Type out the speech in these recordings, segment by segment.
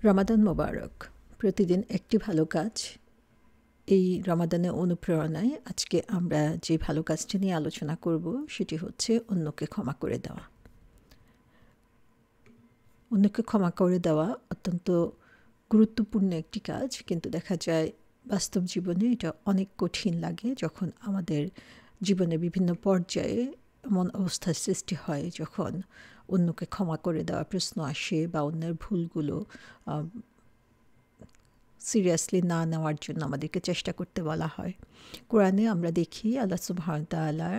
রমাদান মোবারক। প্রতিদিন একটি ভালো কাজ। এই রমাদানের অনুপ্রেরণায় আজকে আমরা যে ভালো কাজটি নিয়ে আলোচনা করব সেটি হচ্ছে অন্যকে ক্ষমা করে দেওয়া। অন্যকে ক্ষমা করে দেওয়া অত্যন্ত গুরুত্বপূর্ণ একটি কাজ, কিন্তু দেখা যায় বাস্তব জীবনে এটা অনেক কঠিন লাগে যখন আমাদের জীবনে বিভিন্ন পর্যায়ে এমন অবস্থার সৃষ্টি হয় যখন অন্যকে ক্ষমা করে দেওয়া প্রশ্ন আসে বা অন্যের ভুলগুলো সিরিয়াসলি না নেওয়ার জন্য আমাদেরকে চেষ্টা করতে বলা হয়। কোরআনে আমরা দেখি আল্লাহ সুবহানাহু ওয়া তাআলার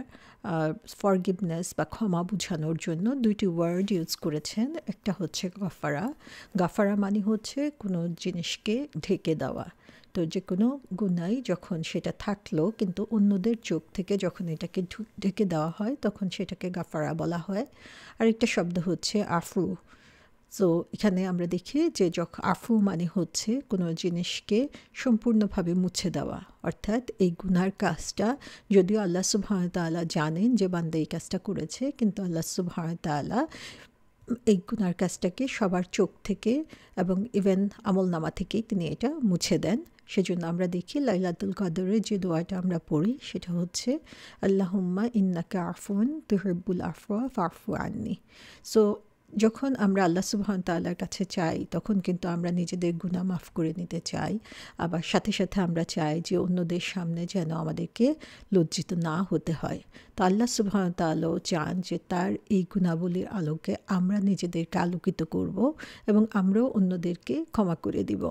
ফরগিভনেস বা ক্ষমা বোঝানোর জন্য দুইটি ওয়ার্ড ইউজ করেছেন। একটা হচ্ছে গাফারা। গাফারা মানে হচ্ছে কোনো জিনিসকে ঢেকে দেওয়া। তো যে কোনো গুনাই যখন সেটা থাকলো কিন্তু অন্যদের চোখ থেকে যখন এটাকে ঢেকে দেওয়া হয় তখন সেটাকে গাফারা বলা হয়। আরেকটা শব্দ হচ্ছে আফু। সো এখানে আমরা দেখি যে আফু মানে হচ্ছে কোনো জিনিসকে সম্পূর্ণভাবে মুছে দেওয়া, অর্থাৎ এই গুনার কাজটা যদিও আল্লাহ সুবহানাহু ওয়া তাআলা জানেন যে বান্দা এই কাজটা করেছে, কিন্তু আল্লাহ সুবহানাহু ওয়া তাআলা এই গুনার কাজটাকে সবার চোখ থেকে এবং ইভেন আমলনামা থেকেই তিনি এটা মুছে দেন। সেজন্য আমরা দেখি লাইলাতুল কদরে যে দোয়াটা আমরা পড়ি সেটা হচ্ছে আল্লাহুম্মা ইন্নাকা আফুন তুহিব্বুল আফওয়া ফাফু আন্নি। সো যখন আমরা আল্লাহ সুবহানাহু ওয়া তাআলার কাছে চাই তখন কিন্তু আমরা নিজেদের গুনাহ মাফ করে নিতে চাই, আবার সাথে সাথে আমরা চাই যে অন্যদের সামনে যেন আমাদেরকে লজ্জিত না হতে হয়। তো আল্লাহ সুবহানাহু ওয়া তাআলাও চান যে তার এই গুণাবলীর আলোকে আমরা নিজেদেরকে আলোকিত করব এবং আমরাও অন্যদেরকে ক্ষমা করে দিব।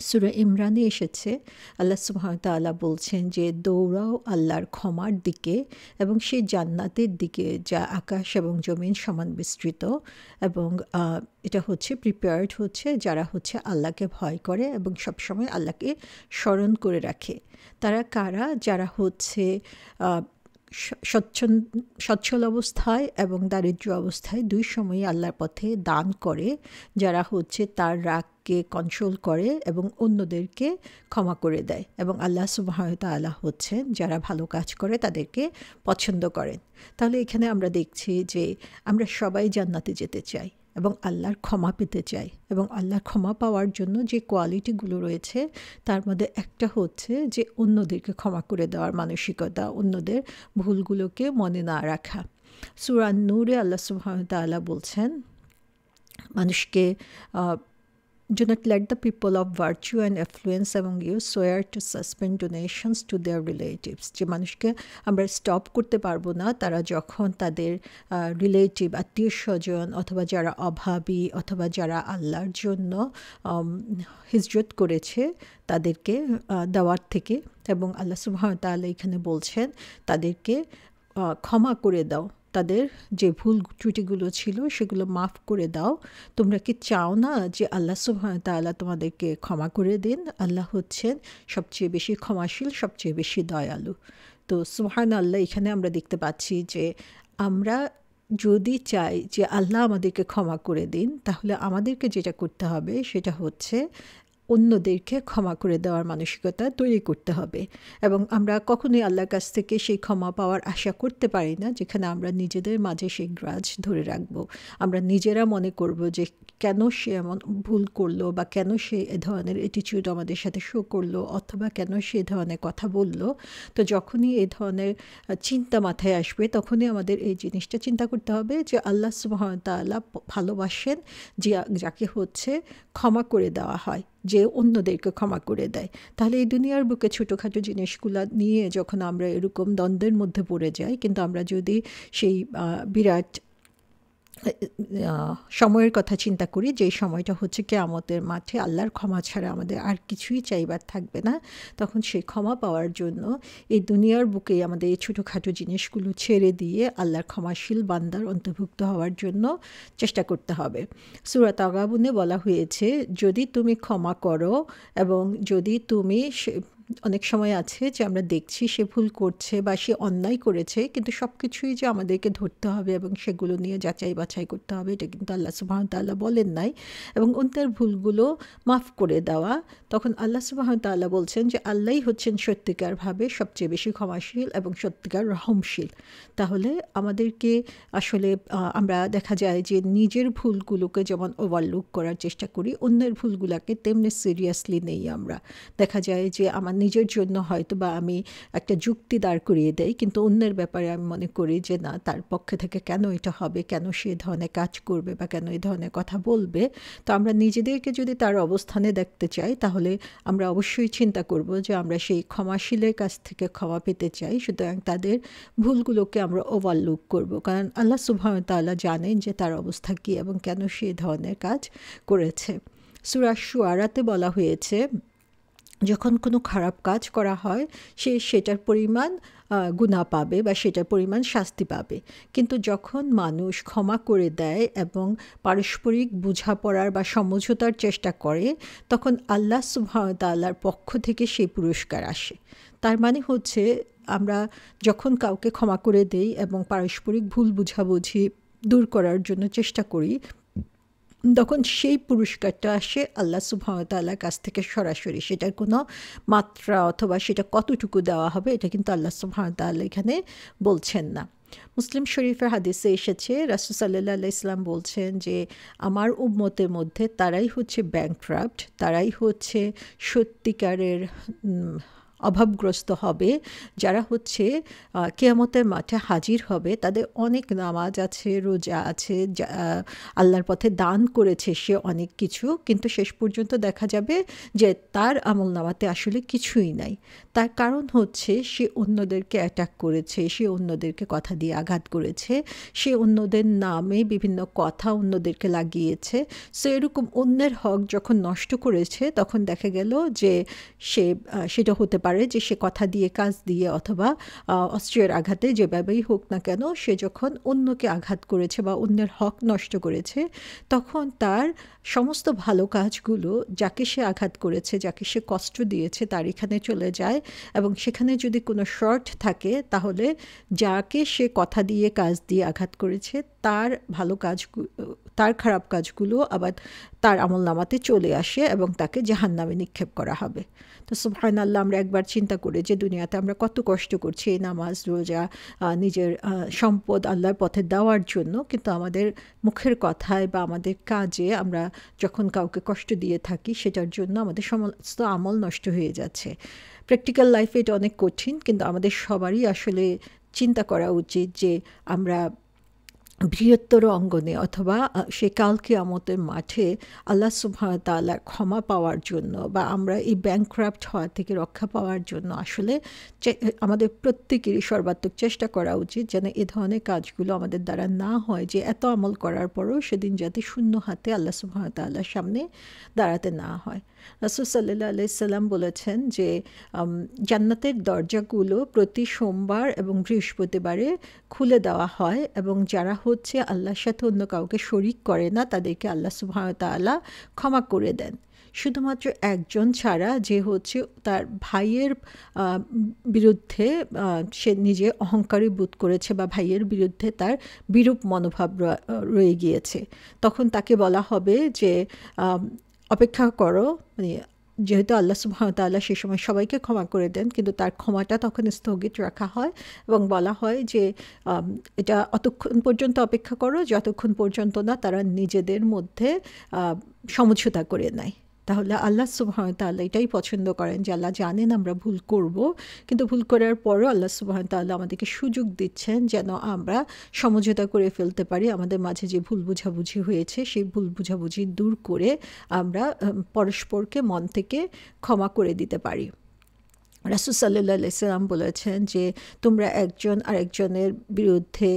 সূরা ইমরানে এসেছে আল্লাহ সুবহানাহু ওয়া তাআলা বলছেন যে দৌড়াও আল্লাহর ক্ষমার দিকে এবং সেই জান্নাতের দিকে যা আকাশ এবং জমিন সমান বিস্তৃত, এবং এটা হচ্ছে প্রিপেয়ার্ড হচ্ছে যারা হচ্ছে আল্লাহকে ভয় করে এবং সবসময় আল্লাহকে স্মরণ করে রাখে। তারা কারা? যারা হচ্ছে সচ্ছল অবস্থায় এবং দারিদ্র্য অবস্থায় দুই সময়ই আল্লাহর পথে দান করে, যারা হচ্ছে তার রাগকে কন্ট্রোল করে এবং অন্যদেরকে ক্ষমা করে দেয়, এবং আল্লাহ সুবহানাহু ওয়া তাআলা হচ্ছেন যারা ভালো কাজ করে তাদেরকে পছন্দ করেন। তাহলে এখানে আমরা দেখছি যে আমরা সবাই জান্নাতে যেতে চাই এবং আল্লাহর ক্ষমা পেতে চাই, এবং আল্লাহর ক্ষমা পাওয়ার জন্য যে কোয়ালিটিগুলো রয়েছে তার মধ্যে একটা হচ্ছে যে অন্যদেরকে ক্ষমা করে দেওয়ার মানসিকতা, অন্যদের ভুলগুলোকে মনে না রাখা। সূরা নূরে আল্লাহ সুবহানাহু ওয়া তাআলা বলছেন মানুষকে do not let the people of virtue and affluence among you swear to suspend donations to their relatives. যে মানুষকে আমরা স্টপ করতে পারবো না তারা যখন তাদের রিলেটিভ, আত্মীয় স্বজন অথবা যারা অভাবী অথবা যারা আল্লাহর জন্য হিজরত করেছে তাদেরকে দেওয়ার থেকে, এবং আল্লাহ সুবহানাহু ওয়া তাআলা এখানে বলছেন তাদেরকে ক্ষমা করে দাও, তাদের যে ভুল ত্রুটিগুলো ছিল সেগুলো মাফ করে দাও। তোমরা কি চাও না যে আল্লাহ সুবহানাহু ওয়া তাআলা তোমাদেরকে ক্ষমা করে দিন? আল্লাহ হচ্ছেন সবচেয়ে বেশি ক্ষমাশীল, সবচেয়ে বেশি দয়ালু। তো সুবহানাল্লাহ, এখানে আমরা দেখতে পাচ্ছি যে আমরা যদি চাই যে আল্লাহ আমাদেরকে ক্ষমা করে দিন, তাহলে আমাদেরকে যেটা করতে হবে সেটা হচ্ছে অন্যদেরকে ক্ষমা করে দেওয়ার মানসিকতা তৈরি করতে হবে। এবং আমরা কখনোই আল্লাহর কাছ থেকে সেই ক্ষমা পাওয়ার আশা করতে পারি না যেখানে আমরা নিজেদের মাঝে সেই গ্রাজ ধরে রাখব। আমরা নিজেরা মনে করব যে কেন সে এমন ভুল করলো, বা কেন সে এ ধরনের অ্যাটিটিউড আমাদের সাথে শো করলো, অথবা কেন সে এ ধরনের কথা বলল। তো যখনই এই ধরনের চিন্তা মাথায় আসবে তখনই আমাদের এই জিনিসটা চিন্তা করতে হবে যে আল্লাহ সুবহানাহু ওয়া তাআলা ভালোবাসেন যে যাকে হচ্ছে ক্ষমা করে দেওয়া হয়, যে অন্যদেরকে ক্ষমা করে দেয়। তাহলে এই দুনিয়ার বুকে ছোটোখাটো জিনিসগুলো নিয়ে যখন আমরা এরকম দ্বন্দ্বের মধ্যে পড়ে যাই, কিন্তু আমরা যদি সেই বিরাট সময়ের কথা চিন্তা করি, যে সময়টা হচ্ছে কিয়ামতের মাঠে আল্লাহর ক্ষমা ছাড়া আমাদের আর কিছুই চাইবার থাকবে না, তখন সেই ক্ষমা পাওয়ার জন্য এই দুনিয়ার বুকে আমাদের এই ছোটোখাটো জিনিসগুলো ছেড়ে দিয়ে আল্লাহর ক্ষমাশীল বান্দার অন্তর্ভুক্ত হওয়ার জন্য চেষ্টা করতে হবে। সূরা তাগাবুনে বলা হয়েছে যদি তুমি ক্ষমা করো এবং যদি তুমি অনেক সময় আছে যে আমরা দেখছি সে ভুল করছে বা সে অন্যায় করেছে, কিন্তু সব কিছুই যে আমাদেরকে ধরতে হবে এবং সেগুলো নিয়ে যাচাই বাছাই করতে হবে, এটা কিন্তু আল্লাহ সুবহানাহু ওয়া তাআলা বলেন নাই। এবং অন্যের ভুলগুলো মাফ করে দেওয়া, তখন আল্লাহ সুবহানাহু ওয়া তাআলা বলছেন যে আল্লাহই হচ্ছেন সত্যিকারভাবে সবচেয়ে বেশি ক্ষমাশীল এবং সত্যিকার রহমশীল। তাহলে আমাদেরকে আসলে আমরা দেখা যায় যে নিজের ভুলগুলোকে যেমন ওভারলুক করার চেষ্টা করি, অন্যের ভুলগুলোকে তেমনি সিরিয়াসলি নেই আমরা। দেখা যায় যে আমার নিজের জন্য হয়তো বা আমি একটা যুক্তি দাঁড় করিয়ে দেই, কিন্তু অন্যের ব্যাপারে আমি মনে করি যে না, তার পক্ষে থেকে কেন এটা হবে, কেন সে ধরনের কাজ করবে বা কেন এই ধরনের কথা বলবে। তো আমরা নিজেদেরকে যদি তার অবস্থানে দেখতে চাই, তাহলে আমরা অবশ্যই চিন্তা করব যে আমরা সেই ক্ষমাশীলের কাছ থেকে ক্ষমা পেতে চাই। সুতরাং তাদের ভুলগুলোকে আমরা ওভারলুক করব, কারণ আল্লাহ সুবহানাহু ওয়া তাআলা জানেন যে তার অবস্থা কী এবং কেন সে ধরনের কাজ করেছে। সূরা শুআরাতে বলা হয়েছে, যখন কোনো খারাপ কাজ করা হয় সে সেটার পরিমাণ গুনাহ পাবে বা সেটার পরিমাণ শাস্তি পাবে, কিন্তু যখন মানুষ ক্ষমা করে দেয় এবং পারস্পরিক বোঝাপড়ার বা সমঝোতার চেষ্টা করে, তখন আল্লাহ সুবহানাহু ওয়া তাআলার পক্ষ থেকে সেই পুরস্কার আসে। তার মানে হচ্ছে, আমরা যখন কাউকে ক্ষমা করে দেই এবং পারস্পরিক ভুল বুঝাবুঝি দূর করার জন্য চেষ্টা করি, তখন সেই পুরস্কারটা আসে আল্লাহ সুবহানাহু ওয়া তাআলার কাছ থেকে সরাসরি। সেটার কোনো মাত্রা অথবা সেটা কতটুকু দেওয়া হবে, এটা কিন্তু আল্লাহ সুবহানাহু ওয়া তাআলা এখানে বলছেন না। মুসলিম শরীফের হাদিসে এসেছে, রাসূল সাল্লাল্লাহু আলাইহি ওয়াসাল্লাম বলছেন যে আমার উম্মতের মধ্যে তারাই হচ্ছে ব্যাংকরাপ্ট, তারাই হচ্ছে সত্যিকারের অভাবগ্রস্ত হবে, যারা হচ্ছে কিয়ামতের মাঠে হাজির হবে। তাদের অনেক নামাজ আছে, রোজা আছে, আল্লাহর পথে দান করেছে সে অনেক কিছু, কিন্তু শেষ পর্যন্ত দেখা যাবে যে তার আমলনামাতে আসলে কিছুই নাই। তার কারণ হচ্ছে সে অন্যদেরকে অ্যাটাক করেছে, সে অন্যদেরকে কথা দিয়ে আঘাত করেছে, সে অন্যদের নামে বিভিন্ন কথা অন্যদেরকে লাগিয়েছে। সো এরকম অন্যের হক যখন নষ্ট করেছে, তখন দেখা গেল যে সেটা হতে পারে যে সে কথা দিয়ে, কাজ দিয়ে অথবা অস্ত্রের আঘাতে, যেভাবেই হোক না কেন, সে যখন অন্যকে আঘাত করেছে বা অন্যের হক নষ্ট করেছে, তখন তার সমস্ত ভালো কাজগুলো যাকে সে আঘাত করেছে, যাকে সে কষ্ট দিয়েছে, তার এখানে চলে যায়। এবং সেখানে যদি কোনো শর্ট থাকে, তাহলে যাকে সে কথা দিয়ে, কাজ দিয়ে আঘাত করেছে, তার ভালো কাজগুলো, তার খারাপ কাজগুলো আবার তার আমলনামাতে চলে আসে এবং তাকে জাহান্নামে নিক্ষেপ করা হবে। তো সুবহানাল্লাহ, আমরা একবার চিন্তা করি যে দুনিয়াতে আমরা কত কষ্ট করছি এই নামাজ, রোজা, নিজের সম্পদ আল্লাহর পথে দেওয়ার জন্য, কিন্তু আমাদের মুখের কথায় বা আমাদের কাজে আমরা যখন কাউকে কষ্ট দিয়ে থাকি, সেটার জন্য আমাদের সমস্ত আমল নষ্ট হয়ে যাচ্ছে। প্র্যাকটিক্যাল লাইফে এটা অনেক কঠিন, কিন্তু আমাদের সবারই আসলে চিন্তা করা উচিত যে আমরা বৃহত্তর অঙ্গনে অথবা সে কাল কিয়ামতের মাঠে আল্লাহ সুবহানাহু ওয়া তাআলার ক্ষমা পাওয়ার জন্য বা আমরা এই ব্যাংকরাপ্ট হওয়া থেকে রক্ষা পাওয়ার জন্য আসলে আমাদের প্রত্যেকেরই সর্বাত্মক চেষ্টা করা উচিত যেন এ ধরনের কাজগুলো আমাদের দ্বারা না হয়, যে এত আমল করার পরও সেদিন যাতে শূন্য হাতে আল্লাহ সুবহানাহু ওয়া তাআলার সামনে দাঁড়াতে না হয়। রাসূল সাল্লাল্লাহু আলাইহি সাল্লাম বলেছেন যে জান্নাতের দরজাগুলো প্রতি সোমবার এবং বৃহস্পতিবারে খুলে দেওয়া হয়, এবং যারা হচ্ছে আল্লাহর সাথে অন্য কাউকে শরিক করে না, তাদেরকে আল্লাহ সুবহানাহু ওয়া তাআলা ক্ষমা করে দেন। শুধুমাত্র একজন ছাড়া, যে হচ্ছে তার ভাইয়ের বিরুদ্ধে সে নিজে অহংকারী বোধ করেছে বা ভাইয়ের বিরুদ্ধে তার বিরূপ মনোভাব রয়ে গিয়েছে, তখন তাকে বলা হবে যে অপেক্ষা করো। মানে যেহেতু আল্লাহ সুবহানাহু ওয়া তাআলা সে সময় সবাইকে ক্ষমা করে দেন, কিন্তু তার ক্ষমাটা তখন স্থগিত রাখা হয় এবং বলা হয় যে এটা অতক্ষণ পর্যন্ত অপেক্ষা করো যতক্ষণ পর্যন্ত না তারা নিজেদের মধ্যে সমঝোতা করে নেয়। তাহলে আল্লাহ সুবহানাহু ওয়া তাআলা এটাই পছন্দ করেন যে আল্লাহ জানেন আমরা ভুল করব, কিন্তু ভুল করার পরও আল্লাহ সুবহানাহু ওয়া তাআলা আমাদেরকে সুযোগ দিচ্ছেন যেন আমরা সমঝোতা করে ফেলতে পারি। আমাদের মাঝে যে ভুল বুঝাবুঝি হয়েছে, সেই ভুল বুঝাবুঝি দূর করে আমরা পরস্পরকে মন থেকে ক্ষমা করে দিতে পারি। রাসূল সাল্লাল্লাহু আলাইহি সাল্লাম বলেছেন যে তোমরা একজন আরেকজনের বিরুদ্ধে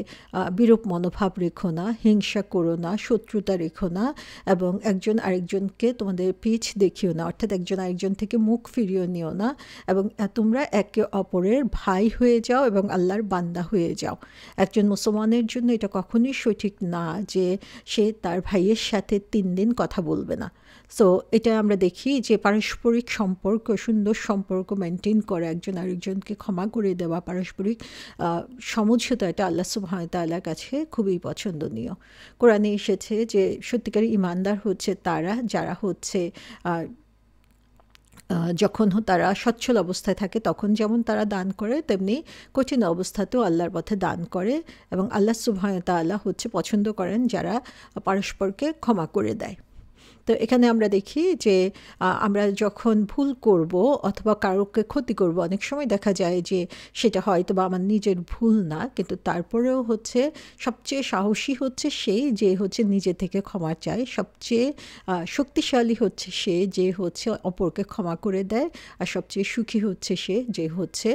বিরূপ মনোভাব রেখো না, হিংসা করো না, শত্রুতা রেখো না, এবং একজন আরেকজনকে তোমাদের পিঠ দেখিও না, অর্থাৎ একজন আরেকজন থেকে মুখ ফিরিয়ে নিও না, এবং তোমরা একে অপরের ভাই হয়ে যাও এবং আল্লাহর বান্দা হয়ে যাও। একজন মুসলমানের জন্য এটা কখনোই সঠিক না যে সে তার ভাইয়ের সাথে 3 দিন কথা বলবে না। সো এটা আমরা দেখি যে পারস্পরিক সম্পর্ক, সুন্দর সম্পর্ক মেনটেন করা, একজন আরেকজনকে ক্ষমা করে দেওয়া, পারস্পরিক সমঝোতা, এটা আল্লাহ সুবহানাহু ওয়া তাআলার কাছে খুবই পছন্দনীয়। কোরআনে এসেছে যে সত্যিকারী ঈমানদার হচ্ছে তারা যারা হচ্ছে যখন তারা সচ্ছল অবস্থায় থাকে তখন যেমন তারা দান করে, তেমনি কঠিন অবস্থাতেও আল্লাহর পথে দান করে, এবং আল্লাহ সুবহানাহু ওয়া তাআলা হচ্ছে পছন্দ করেন যারা পরস্পরকে ক্ষমা করে দেয়। তো এখানে আমরা দেখি যে আমরা যখন ভুল করব অথবা কারোকে ক্ষতি করব, অনেক সময় দেখা যায় যে সেটা হয়তো বা আমার নিজের ভুল না, কিন্তু তারপরেও হচ্ছে সবচেয়ে সাহসী হচ্ছে সেই যে হচ্ছে নিজে থেকে ক্ষমা চায়, সবচেয়ে শক্তিশালী হচ্ছে সে যে হচ্ছে অপরকে ক্ষমা করে দেয়, আর সবচেয়ে সুখী হচ্ছে সে যে হচ্ছে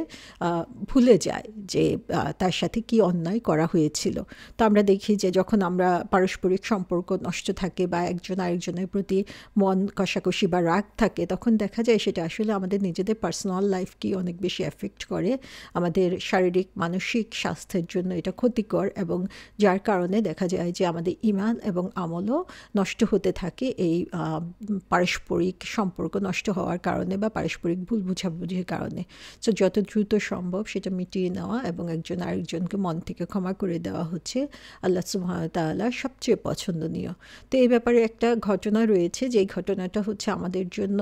ভুলে যায় যে তার সাথে কি অন্যায় করা হয়েছিল। তো আমরা দেখি যে যখন আমরা পারস্পরিক সম্পর্ক নষ্ট থাকে বা একজন আরেকজনের প্রতি মন কষাকষি বা রাগ থাকে, তখন দেখা যায় সেটা আসলে আমাদের নিজেদের পার্সোনাল লাইফকে অনেক বেশি এফেক্ট করে, আমাদের শারীরিক মানসিক স্বাস্থ্যের জন্য এটা ক্ষতিকর, এবং যার কারণে দেখা যায় যে আমাদের ঈমান এবং আমলও নষ্ট হতে থাকে এই পারস্পরিক সম্পর্ক নষ্ট হওয়ার কারণে বা পারস্পরিক ভুল বোঝাবুঝির কারণে। সো যত দ্রুত সম্ভব সেটা মিটিয়ে নেওয়া এবং একজন আরেকজনকে মন থেকে ক্ষমা করে দেওয়া হচ্ছে আল্লাহ সুবহানাহু ওয়া তাআলার সবচেয়ে পছন্দনীয়। তো এই ব্যাপারে একটা ঘটনা রয়েছে, যে ঘটনাটা হচ্ছে আমাদের জন্য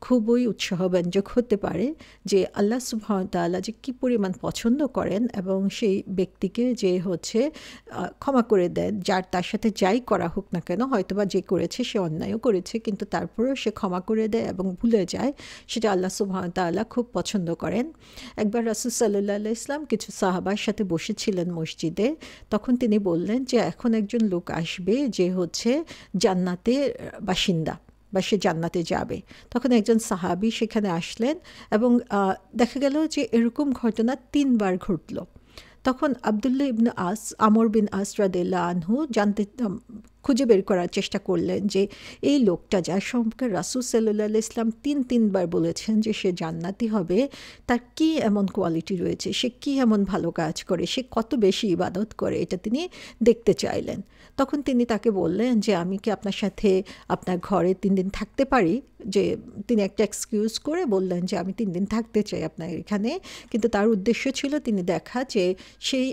খুবই উৎসাহব্যঞ্জক হতে পারে, যে আল্লাহ সুবহানাহু ওয়া তাআলা যে কী পরিমাণ পছন্দ করেন এবং সেই ব্যক্তিকে যে হচ্ছে ক্ষমা করে দেন, যার তার সাথে যাই করা হোক না কেন, হয়তোবা যে করেছে সে অন্যায়ও করেছে কিন্তু তারপরেও সে ক্ষমা করে দেয় এবং ভুলে যায়, সেটা আল্লাহ সুবহানাহু ওয়া তাআলা খুব পছন্দ করেন। একবার রাসূল সাল্লাল্লাহু আলাইহি ওয়াসাল্লাম কিছু সাহাবার সাথে বসেছিলেন মসজিদে, তখন তিনি বললেন যে এখন একজন লোক আসবে যে হচ্ছে জান্নাতের বাসিন্দা বা সে জান্নাতে যাবে। তখন একজন সাহাবী সেখানে আসলেন এবং দেখা গেল যে এরকম ঘটনা 3 বার ঘটল। তখন আব্দুল্লাহ ইবনে আমর বিন আস রাদিয়াল্লাহু আনহু খুঁজে বের করার চেষ্টা করলেন যে এই লোকটা যার সম্পর্কে রাসূল সাল্লাল্লাহু আলাইহি ওয়াসাল্লাম 3বার বলেছেন যে সে জান্নাতি হবে, তার কি এমন কোয়ালিটি রয়েছে, সে কি এমন ভালো কাজ করে, সে কত বেশি ইবাদত করে, এটা তিনি দেখতে চাইলেন। তখন তিনি তাকে বললেন যে আমি কি আপনার সাথে আপনার ঘরে 3 দিন থাকতে পারি, যে তিনি একটা এক্সকিউজ করে বললেন যে আমি 3 দিন থাকতে চাই আপনার এখানে, কিন্তু তার উদ্দেশ্য ছিল তিনি দেখা যে সেই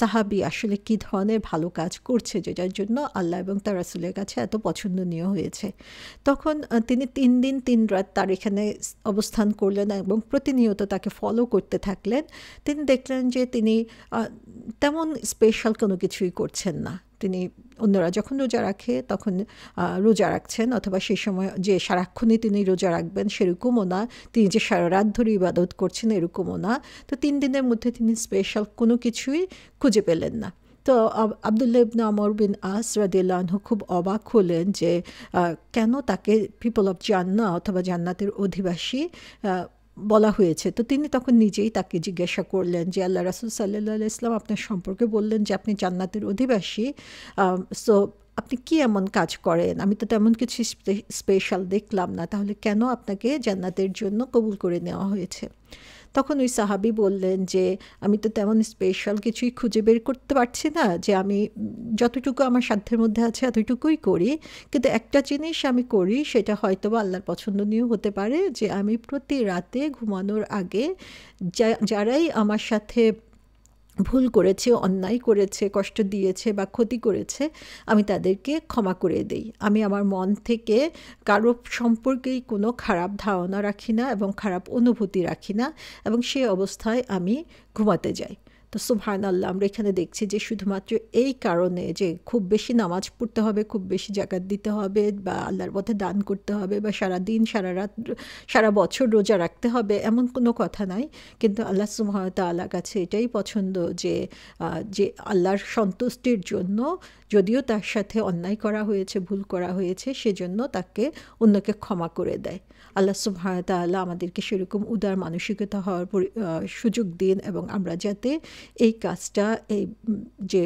সাহাবী আসলে কী ধরনের ভালো কাজ করছে, যেটার জন্য আল্লাহ এবং তার রাসূলের কাছে এত পছন্দনীয় হয়েছে। তখন তিনি 3 দিন 3 রাত তার এখানে অবস্থান করলেন এবং প্রতিনিয়ত তাকে ফলো করতে থাকলেন। তিনি দেখলেন যে তিনি তেমন স্পেশাল কোনো কিছুই করছেন না। তিনি অন্যরা যখন রোজা রাখে তখন রোজা রাখছেন, অথবা সেই সময় যে সারাক্ষণই তিনি রোজা রাখবেন সেরকমও না, তিনি যে সারা রাত ধরে ইবাদত করছেন এরকমও না। তো 3 দিনের মধ্যে তিনি স্পেশাল কোনো কিছুই খুঁজে পেলেন না। তো আব্দুল্লাহ ইবনে আমর বিন আস রাদিয়াল্লাহু আনহু খুব অবাক হলেন যে কেন তাকে পিপল অফ জান্নাহ অথবা জান্নাতের অধিবাসী বলা হয়েছে। তো তিনি তখন নিজেই তাকে জিজ্ঞাসা করলেন যে আল্লাহ রাসূল সাল্লাল্লাহু আলাইহি ওয়াসাল্লাম আপনার সম্পর্কে বললেন যে আপনি জান্নাতের অধিবাসী, সো আপনি কি এমন কাজ করেন, আমি তো তেমন কিছু স্পেশাল দেখলাম না, তাহলে কেন আপনাকে জান্নাতের জন্য কবুল করে নেওয়া হয়েছে? তখন ওই সাহাবী বললেন যে আমি তো তেমন স্পেশাল কিছুই খুঁজে বের করতে পারছি না, যে আমি যতটুকু আমার সাধ্যের মধ্যে আছে এতটুকুই করি, কিন্তু একটা জিনিস আমি করি সেটা হয়তো বা আল্লাহর পছন্দনীয় হতে পারে, যে আমি প্রতি রাতে ঘুমানোর আগে যারাই আমার সাথে ভুল করেছে, অন্যায় করেছে, কষ্ট দিয়েছে বা ক্ষতি করেছে, আমি তাদেরকে ক্ষমা করে দেই। আমি আমার মন থেকে কারো সম্পর্কেই কোনো খারাপ ধারণা রাখি না এবং খারাপ অনুভূতি রাখি না, এবং সেই অবস্থায় আমি ঘুমাতে যাই। তো সুবহানাল্লাহ, আমরা এখানে দেখছি যে শুধুমাত্র এই কারণে যে খুব বেশি নামাজ পড়তে হবে, খুব বেশি জাকাত দিতে হবে, বা আল্লাহর পথে দান করতে হবে, বা সারাদিন সারা রাত সারা বছর রোজা রাখতে হবে, এমন কোনো কথা নাই। কিন্তু আল্লাহ সুবহানাহু ওয়া তাআলার কাছে এটাই পছন্দ যে যে আল্লাহর সন্তুষ্টির জন্য, যদিও তার সাথে অন্যায় করা হয়েছে, ভুল করা হয়েছে, সেজন্য তাকে অন্যকে ক্ষমা করে দেয়। আল্লাহ সুবহানাহু ওয়া তাআলা আমাদেরকে সেরকম উদার মানসিকতা হওয়ার সুযোগ দিন, এবং আমরা যাতে এই কাজটা, যে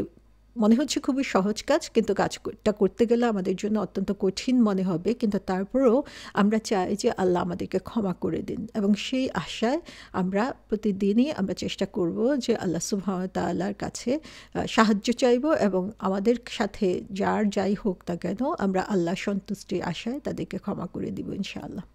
মনে হচ্ছে খুবই সহজ কাজ, কিন্তু কাজটা করতে গেলে আমাদের জন্য অত্যন্ত কঠিন মনে হবে, কিন্তু তারপরেও আমরা চাই যে আল্লাহ আমাদেরকে ক্ষমা করে দিন, এবং সেই আশায় আমরা প্রতিদিনই আমরা চেষ্টা করব যে আল্লাহ সুবহানাহু ওয়া তাআলার কাছে সাহায্য চাইব, এবং আমাদের সাথে যাই হোক না কেন আমরা আল্লাহ সন্তুষ্টির আশায় তাদেরকে ক্ষমা করে দিব ইনশাআল্লাহ।